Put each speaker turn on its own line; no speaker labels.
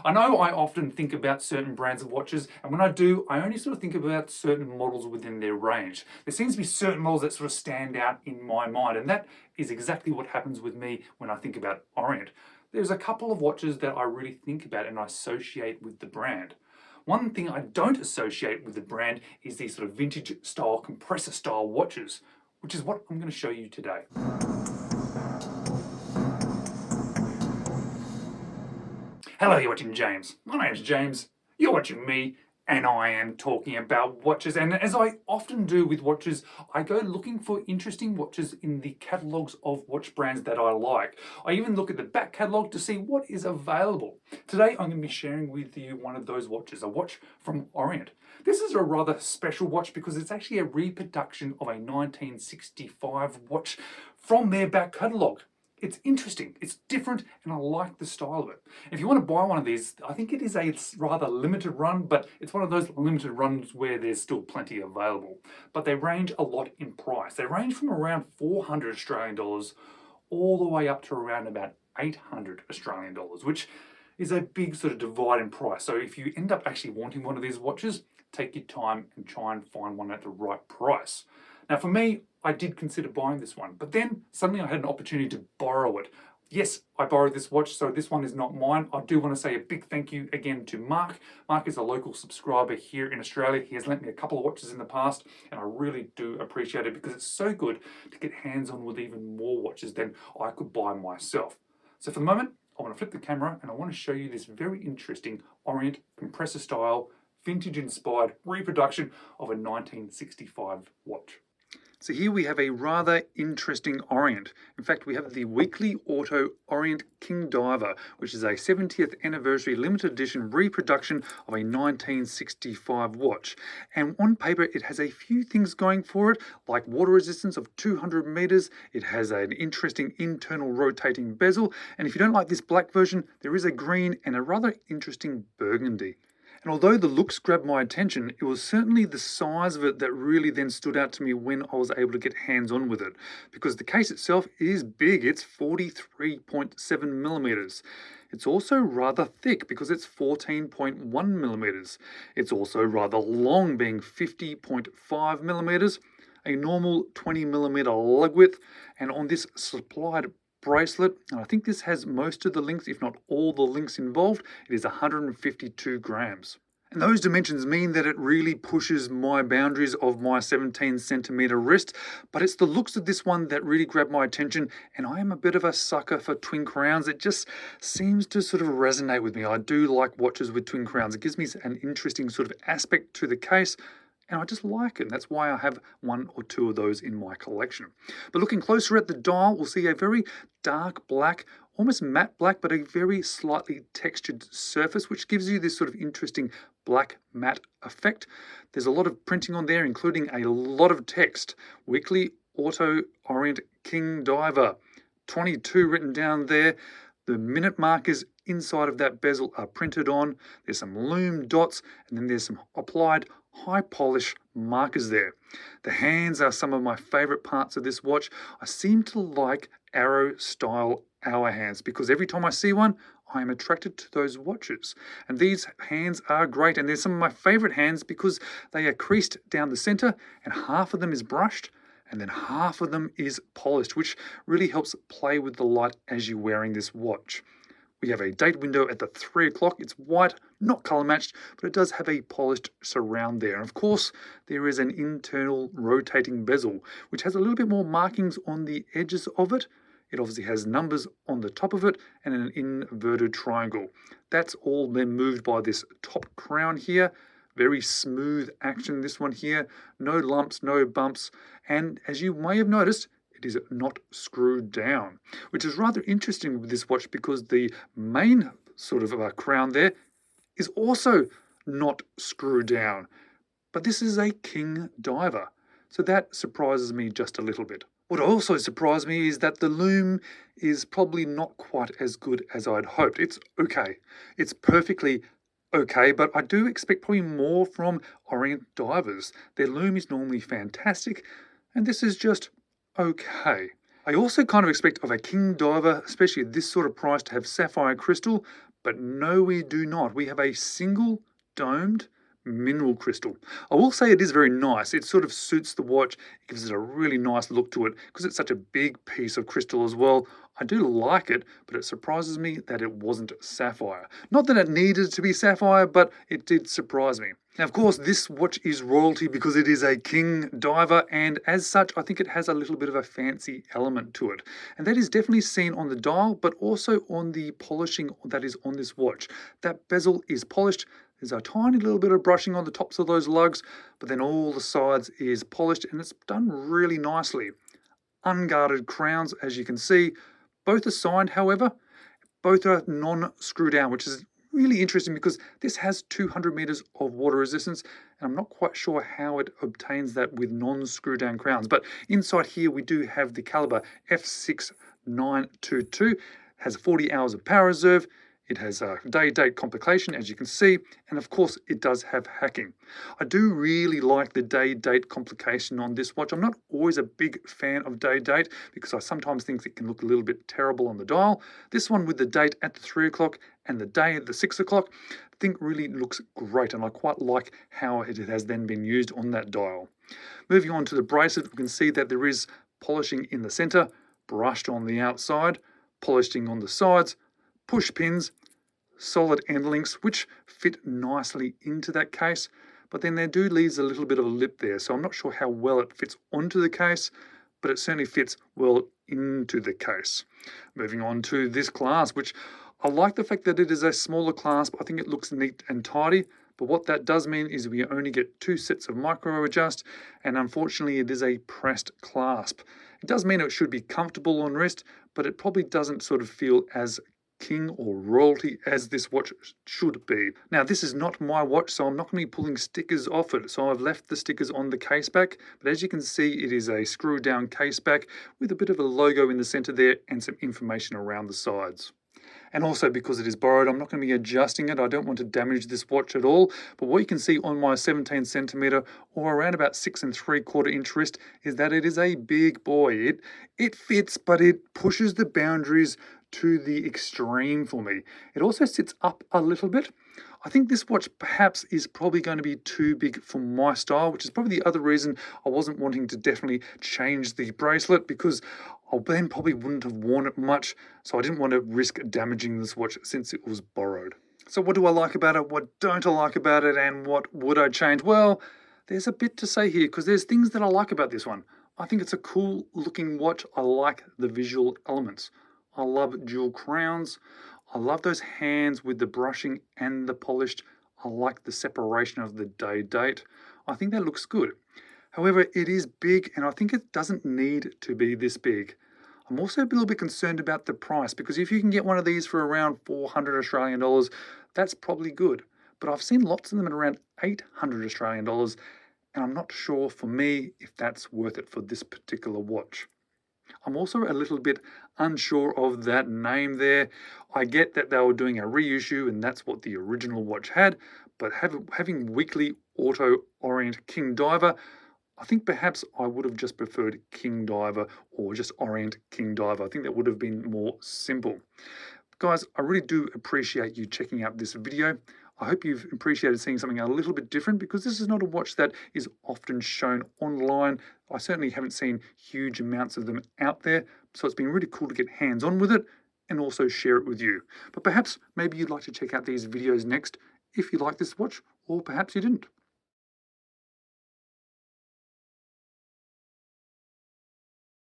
I know I often think about certain brands of watches, and when I do, I only sort of think about certain models within their range. There seems to be certain models that sort of stand out in my mind, and that is exactly what happens with me when I think about Orient. There's a couple of watches that I really think about and I associate with the brand. One thing I don't associate with the brand is these sort of vintage style, compressor style watches, which is what I'm going to show you today. Hello, you're watching James. My name's James, you're watching me, and I am talking about watches. And as I often do with watches, I go looking for interesting watches in the catalogues of watch brands that I like. I even look at the back catalogue to see what is available. Today I'm going to be sharing with you one of those watches, a watch from Orient. This is a rather special watch because it's actually a reproduction of a 1965 watch from their back catalogue. It's interesting, it's different, and I like the style of it. If you want to buy one of these, I think it is a rather limited run, but it's one of those limited runs where there's still plenty available. But they range a lot in price. They range from around 400 Australian dollars all the way up to around about 800 Australian dollars, which is a big sort of divide in price. So if you end up actually wanting one of these watches, take your time and try and find one at the right price. Now for me, I did consider buying this one, but then suddenly I had an opportunity to borrow it. Yes, I borrowed this watch, so this one is not mine. I do want to say a big thank you again to Mark. Mark is a local subscriber here in Australia. He has lent me a couple of watches in the past, and I really do appreciate it because it's so good to get hands on with even more watches than I could buy myself. So for the moment, I want to flip the camera and I want to show you this very interesting Orient compressor style, vintage inspired reproduction of a 1965 watch. So here we have a rather interesting Orient. In fact, we have the Weekly Auto Orient King Diver, which is a 70th anniversary limited edition reproduction of a 1965 watch. And on paper, it has a few things going for it, like water resistance of 200 meters. It has an interesting internal rotating bezel. And if you don't like this black version, there is a green and a rather interesting burgundy. And although the looks grabbed my attention, it was certainly the size of it that really then stood out to me when I was able to get hands-on with it. Because the case itself is big, it's 43.7 millimeters. It's also rather thick because it's 14.1 millimeters. It's also rather long, being 50.5 millimeters, a normal 20 millimeter lug width, and on this supplied bracelet, and I think this has most of the links, if not all the links involved, it is 152 grams. And those dimensions mean that it really pushes my boundaries of my 17 centimeter wrist, but it's the looks of this one that really grabbed my attention, and I am a bit of a sucker for twin crowns. It just seems to sort of resonate with me. I do like watches with twin crowns. It gives me an interesting sort of aspect to the case, and I just like it. That's why I have one or two of those in my collection. But looking closer at the dial, we'll see a very dark black, almost matte black, but a very slightly textured surface, which gives you this sort of interesting black matte effect. There's a lot of printing on there, including a lot of text. Weekly Auto Orient King Diver, 22 written down there. The minute markers inside of that bezel are printed on. There's some lume dots, and then there's some applied high polish markers there. The hands are some of my favorite parts of this watch. I seem to like arrow style hour hands because every time I see one, I am attracted to those watches. And these hands are great, and they're some of my favorite hands because they are creased down the center, and half of them is brushed and then half of them is polished, which really helps play with the light as you're wearing this watch. We have a date window at the 3 o'clock. It's white, not color matched, but it does have a polished surround there. And of course, there is an internal rotating bezel, which has a little bit more markings on the edges of it. It obviously has numbers on the top of it and an inverted triangle. That's all then moved by this top crown here. Very smooth action, this one here. No lumps, no bumps. And as you may have noticed, it is not screwed down, which is rather interesting with this watch because the main sort of crown there is also not screwed down. But this is a King Diver, so that surprises me just a little bit. What also surprised me is that the lume is probably not quite as good as I'd hoped. It's okay. It's perfectly okay, but I do expect probably more from Orient divers. Their lume is normally fantastic, and this is just okay. I also kind of expect of a King Diver, especially at this sort of price, to have sapphire crystal, But no, we do not. We have a single domed mineral crystal. I will say it is very nice. It sort of suits the watch. It gives it a really nice look to it because it's such a big piece of crystal as well. I do like it, but it surprises me that it wasn't sapphire. Not that it needed to be sapphire, but it did surprise me. Now, of course, this watch is royalty because it is a king diver, and as such, I think it has a little bit of a fancy element to it. And that is definitely seen on the dial, but also on the polishing that is on this watch. That bezel is polished. There's a tiny little bit of brushing on the tops of those lugs, but then all the sides is polished and it's done really nicely. Unguarded crowns, as you can see. Both are signed, however. Both are non-screw down, which is really interesting because this has 200 meters of water resistance, and I'm not quite sure how it obtains that with non-screw down crowns. But inside here, we do have the caliber F6922, has 40 hours of power reserve. It has a day-date complication, as you can see, and of course it does have hacking. I do really like the day-date complication on this watch. I'm not always a big fan of day-date because I sometimes think it can look a little bit terrible on the dial. This one with the date at the 3 o'clock and the day at the 6 o'clock, I think really looks great, and I quite like how it has then been used on that dial. Moving on to the bracelet, we can see that there is polishing in the center, brushed on the outside, polishing on the sides, push pins, solid end links, which fit nicely into that case, but then there leaves a little bit of a lip there, so I'm not sure how well it fits onto the case, but it certainly fits well into the case. Moving on to this clasp, which I like the fact that it is a smaller clasp. I think it looks neat and tidy, but what that does mean is we only get 2 sets of micro adjust, and unfortunately it is a pressed clasp. It does mean it should be comfortable on wrist, but it probably doesn't sort of feel as king or royalty as this watch should be. Now, this is not my watch, so I'm not going to be pulling stickers off it. So I've left the stickers on the case back, but as you can see, it is a screw down case back with a bit of a logo in the center there and some information around the sides. And also because it is borrowed, I'm not going to be adjusting it. I don't want to damage this watch at all. But what you can see on my 17 centimeter or around about 6 3/4 inch wrist is that it is a big boy. It fits, but it pushes the boundaries to the extreme for me. It also sits up a little bit. I think this watch perhaps is probably going to be too big for my style, which is probably the other reason I wasn't wanting to definitely change the bracelet, because I then probably wouldn't have worn it much, so I didn't want to risk damaging this watch since it was borrowed. So what do I like about it? What don't I like about it? And what would I change? Well, there's a bit to say here because there's things that I like about this one. I think it's a cool looking watch. I like the visual elements. I love dual crowns. I love those hands with the brushing and the polished. I like the separation of the day date. I think that looks good. However, it is big and I think it doesn't need to be this big. I'm also a little bit concerned about the price, because if you can get one of these for around 400 Australian dollars, that's probably good. But I've seen lots of them at around 800 Australian dollars, and I'm not sure for me if that's worth it for this particular watch. I'm also a little bit unsure of that name there. I get that they were doing a reissue and that's what the original watch had, but having weekly auto Orient King Diver, I think perhaps I would have just preferred King Diver or just Orient King Diver. I think that would have been more simple. Guys, I really do appreciate you checking out this video. I hope you've appreciated seeing something a little bit different, because this is not a watch that is often shown online. I certainly haven't seen huge amounts of them out there, so it's been really cool to get hands-on with it and also share it with you. But perhaps maybe you'd like to check out these videos next if you like this watch, or perhaps you didn't.